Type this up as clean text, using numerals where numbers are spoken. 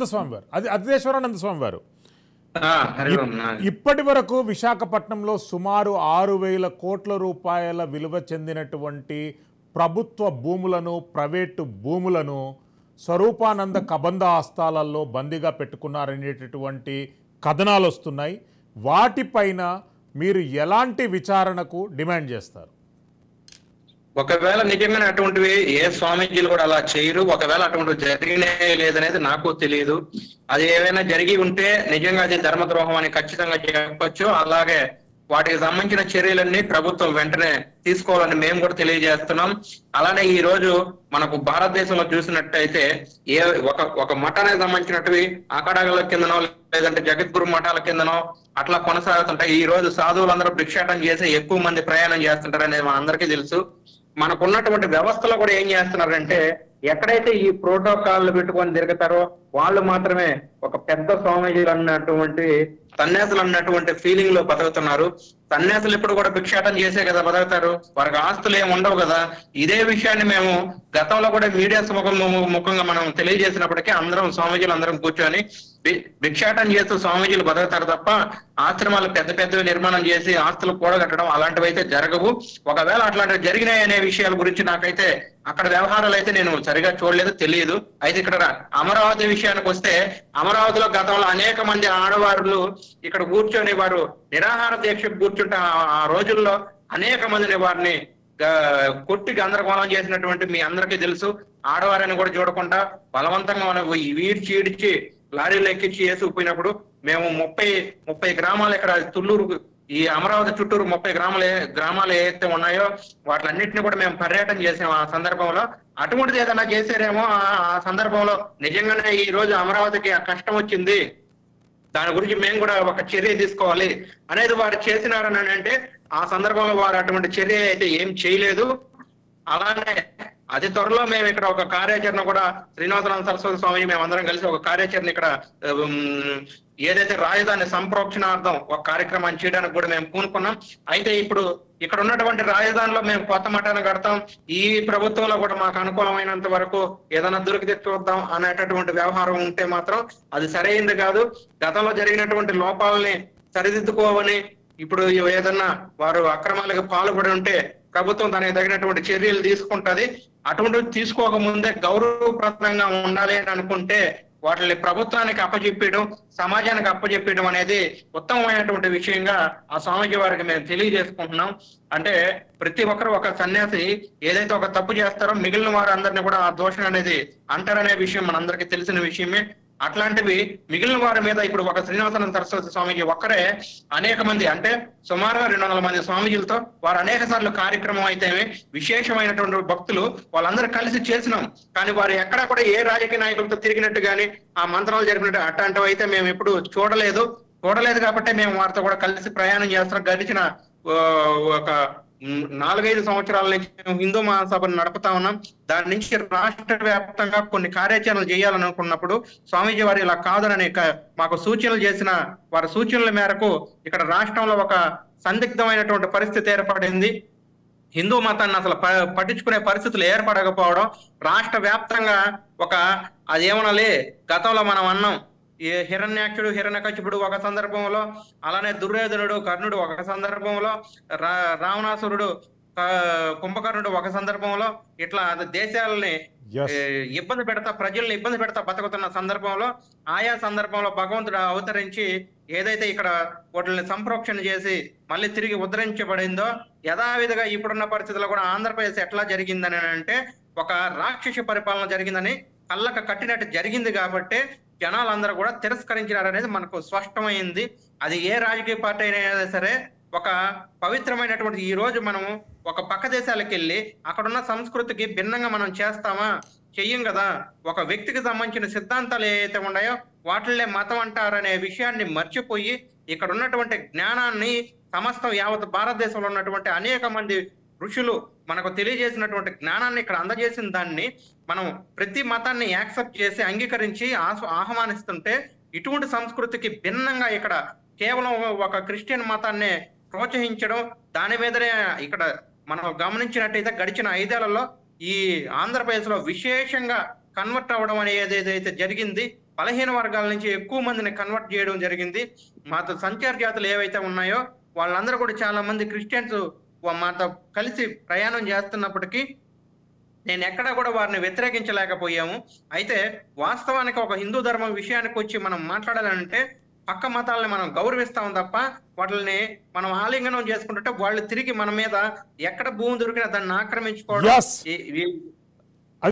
స్వామి వారు అది అద్దేశ్వరానంద స్వామి వారు ఇప్పటి వరకు విశాఖపట్నంలో సుమారు 6,000 కోట్ల రూపాయల విలువ చెందినటువంటి ప్రభుత్వ భూములను ప్రైవేటు భూములను స్వరూపానంద కబంధ ఆస్థానాల్లో బందీగా పెట్టుకున్నారనేటటువంటి కథనాలు వస్తున్నాయి. వాటిపైన మీరు ఎలాంటి విచారణకు డిమాండ్ చేస్తారు? ఒకవేళ నిజంగానే అటువంటివి ఏ స్వామీజీలు కూడా అలా చేయరు. ఒకవేళ అటువంటివి జరిగినే లేదనేది నాకు తెలియదు. అది ఏమైనా జరిగి ఉంటే నిజంగా అది ధర్మద్రోహం అని ఖచ్చితంగా చెప్పొచ్చు. అలాగే వాటికి సంబంధించిన చర్యలన్నీ ప్రభుత్వం వెంటనే తీసుకోవాలని మేము కూడా తెలియజేస్తున్నాం. అలానే ఈ రోజు మనకు భారతదేశంలో చూసినట్టయితే ఒక మఠానికి సంబంధించినట్టువి అకాడగల కిందనో లేదంటే జగద్గురు మఠాల కిందనో అట్లా కొనసాగుతుంటాయి. ఈ రోజు సాధువులందరూ భిక్షాటం చేసి ఎక్కువ మంది ప్రయాణం చేస్తుంటారు అనేది మనందరికీ తెలుసు. మనకున్నటువంటి వ్యవస్థలో కూడా ఏం చేస్తున్నారంటే ఎక్కడైతే ఈ ప్రోటోకాల్ పెట్టుకొని తిరుగుతారో వాళ్ళు మాత్రమే ఒక పెద్ద స్వామీజీలు అన్నటువంటి సన్యాసులు అన్నటువంటి ఫీలింగ్ లో బతుకుతున్నారు. సన్యాసులు ఇప్పుడు కూడా భిక్షాటం చేసే కదా బతుకుతారు, వారికి ఆస్తులు ఏమి ఉండవు కదా. ఇదే విషయాన్ని మేము గతంలో కూడా మీడియా ముఖంగా మనం తెలియజేసినప్పటికీ అందరం స్వామీజీలు అందరం కూర్చొని భిక్షాటం చేస్తూ స్వామీజీలు బతుకుతారు తప్ప ఆశ్రమాలు పెద్ద పెద్దవి నిర్మాణం చేసి ఆస్తులు కూడగట్టడం అలాంటివి అయితే జరగవు. ఒకవేళ అట్లాంటివి జరిగినాయి అనే విషయాల గురించి నాకైతే అక్కడ వ్యవహారాలు అయితే నేను సరిగా చూడలేదు, తెలియదు. అయితే ఇక్కడ అమరావతి విషయానికి వస్తే అమరావతిలో గతంలో అనేక మంది ఆడవారులు ఇక్కడ కూర్చొని వారు నిరాహార దీక్షకు కూర్చుంటే ఆ రోజుల్లో అనేక మందిని వారిని కొట్టి గందరగోళం చేసినటువంటి మీ అందరికీ తెలుసు. ఆడవారిని కూడా చూడకుండా బలవంతంగా మనం ఈడ్చి లారీలు ఎక్కించి వేసుకుపోయినప్పుడు మేము 30 గ్రామాలు ఇక్కడ తుళ్ళూరు ఈ అమరావతి చుట్టూరు 30 గ్రామాలు ఏదైతే ఉన్నాయో వాటిలన్నింటినీ కూడా మేము పర్యటన చేసాము. ఆ సందర్భంలో అటువంటిది ఏదైనా చేశారేమో ఆ సందర్భంలో నిజంగానే ఈ రోజు అమరావతికి ఆ కష్టం వచ్చింది, దాని గురించి మేము కూడా ఒక చర్య తీసుకోవాలి అనేది వారు చేసినారని అంటే ఆ సందర్భంలో వారు అటువంటి చర్య అయితే ఏం చేయలేదు. అలానే అతి త్వరలో మేము ఇక్కడ ఒక కార్యాచరణ కూడా శ్రీనివాసానంద సరస్వతి స్వామి మేమందరం కలిసి ఒక కార్యాచరణ ఇక్కడ ఏదైతే రాజధాని సంప్రోక్షణార్థం ఒక కార్యక్రమాన్ని చేయడానికి కూడా మేము పూనుకున్నాం. అయితే ఇప్పుడు ఇక్కడ ఉన్నటువంటి రాజధానిలో మేము కొత్త మఠాన్ని కడతాం, ఈ ప్రభుత్వంలో కూడా మాకు అనుకూలమైనంత వరకు ఏదైనా దొరికితే చూద్దాం అనేటటువంటి వ్యవహారం ఉంటే మాత్రం అది సరైంది కాదు. గతంలో జరిగినటువంటి లోపాలని సరిదిద్దుకోవని ఇప్పుడు ఏదన్నా వారు అక్రమాలకు పాల్పడి ఉంటే ప్రభుత్వం దానికి తగినటువంటి చర్యలు తీసుకుంటది. అటువంటివి తీసుకోకముందే గౌరవప్రదంగా ఉండాలి అని అనుకుంటే వాటిని ప్రభుత్వానికి అప్పచెప్పడం, సమాజానికి అప్పచెప్పడం అనేది ఉత్తమమైనటువంటి విషయంగా ఆ స్వామీజీ వారికి మేము తెలియజేసుకుంటున్నాం. అంటే ప్రతి ఒక్కరు ఒక సన్యాసి ఏదైతే ఒక తప్పు చేస్తారో మిగిలిన వారు అందరినీ కూడా ఆ దోషం అనేది అంటారనే విషయం మనందరికీ తెలిసిన విషయమే. అట్లాంటివి మిగిలిన వారి మీద ఇప్పుడు ఒక శ్రీనివాసానంద సరస్వతి స్వామీజీ ఒక్కరే అనేక మంది అంటే సుమారుగా 200 మంది స్వామీజీలతో వారు అనేక సార్లు కార్యక్రమం అయితే విశేషమైనటువంటి భక్తులు వాళ్ళందరూ కలిసి చేసినాం. కానీ వారు ఎక్కడా కూడా ఏ రాజకీయ నాయకులతో తిరిగినట్టు కానీ ఆ మంత్రాలు జరిగినట్టు అట్లాంటివి అయితే మేము ఎప్పుడు చూడలేదు కాబట్టి మేము వారితో కూడా కలిసి ప్రయాణం చేస్తున్నాం. గడిచిన ఒక 4-5 సంవత్సరాల నుంచి హిందూ మహాసభను నడుపుతా ఉన్నాం. దాని నుంచి రాష్ట్ర వ్యాప్తంగా కొన్ని కార్యాచరణలు చేయాలనుకున్నప్పుడు స్వామీజీ వారు ఇలా కాదనని మాకు సూచనలు చేసిన వారి సూచనల మేరకు ఇక్కడ రాష్ట్రంలో ఒక సందిగ్ధమైనటువంటి పరిస్థితి ఏర్పడింది. హిందూ మతాన్ని అసలు పట్టించుకునే పరిస్థితులు ఏర్పడకపోవడం, రాష్ట్ర వ్యాప్తంగా ఒక అదేమనాలి గతంలో మనం అన్నాం ఈ హిరణ్యాక్షుడు హిరణ్యకశిపుడు ఒక సందర్భంలో, అలానే దుర్యోధనుడు కర్ణుడు ఒక సందర్భంలో, రావణాసురుడు కుంభకర్ణుడు ఒక సందర్భంలో ఇట్లా దేశాలని ప్రజల్ని ఇబ్బంది పెడతా బతుకుతున్న సందర్భంలో ఆయా సందర్భంలో భగవంతుడు అవతరించి ఏదైతే ఇక్కడ వాటిని సంప్రోక్షణ చేసి మళ్ళీ తిరిగి ఉద్ధరించబడిందో యథావిధిగా ఇప్పుడున్న పరిస్థితుల్లో కూడా ఆంధ్రప్రదేశ్ ఎట్లా జరిగిందని అంటే ఒక రాక్షస పరిపాలన జరిగిందని కళ్ళకు కట్టినట్టు జరిగింది. కాబట్టి జనాలందరూ కూడా తిరస్కరించినారనేది మనకు స్పష్టమైంది. అది ఏ రాజకీయ పార్టీ అయినా సరే ఒక పవిత్రమైనటువంటి ఈ రోజు మనము ఒక పక్క దేశాలకు వెళ్ళి అక్కడున్న సంస్కృతికి భిన్నంగా మనం చేస్తామా? చెయ్యం కదా. ఒక వ్యక్తికి సంబంధించిన సిద్ధాంతాలు ఏవైతే ఉన్నాయో వాటిల్లే మతం అంటారనే విషయాన్ని మర్చిపోయి ఇక్కడ ఉన్నటువంటి జ్ఞానాన్ని సమస్తం యావత్ భారతదేశంలో ఉన్నటువంటి అనేక మంది ఋషులు మనకు తెలియజేసినటువంటి జ్ఞానాన్ని ఇక్కడ అందజేసిన దాన్ని మనం ప్రతి మతాన్ని యాక్సెప్ట్ చేసి అంగీకరించి ఆహ్వానిస్తుంటే ఇటువంటి సంస్కృతికి భిన్నంగా ఇక్కడ కేవలం ఒక క్రిస్టియన్ మతాన్ని ప్రోత్సహించడం దాని మీదనే ఇక్కడ మనం గమనించినట్టయితే గడిచిన 5 ఏళ్లలో ఈ ఆంధ్రప్రదేశ్ లో విశేషంగా కన్వర్ట్ అవ్వడం అనేది ఏదైతే జరిగింది బలహీన వర్గాల నుంచి ఎక్కువ మందిని కన్వర్ట్ చేయడం జరిగింది. మాతో సంచార జాతులు ఏవైతే ఉన్నాయో వాళ్ళందరూ కూడా చాలా మంది క్రిస్టియన్స్ మాతో కలిసి ప్రయాణం చేస్తున్నప్పటికీ నేను ఎక్కడా కూడా వారిని వ్యతిరేకించలేకపోయాము. అయితే వాస్తవానికి ఒక హిందూ ధర్మం విషయానికి వచ్చి మనం మాట్లాడాలంటే పక్క మతాలని మనం గౌరవిస్తాం తప్ప వాటిని మనం ఆలింగనం చేసుకుంటుంటే వాళ్ళు తిరిగి మన మీద ఎక్కడ భూమి దొరికినా దాన్ని ఆక్రమించుకోవడం, Yes.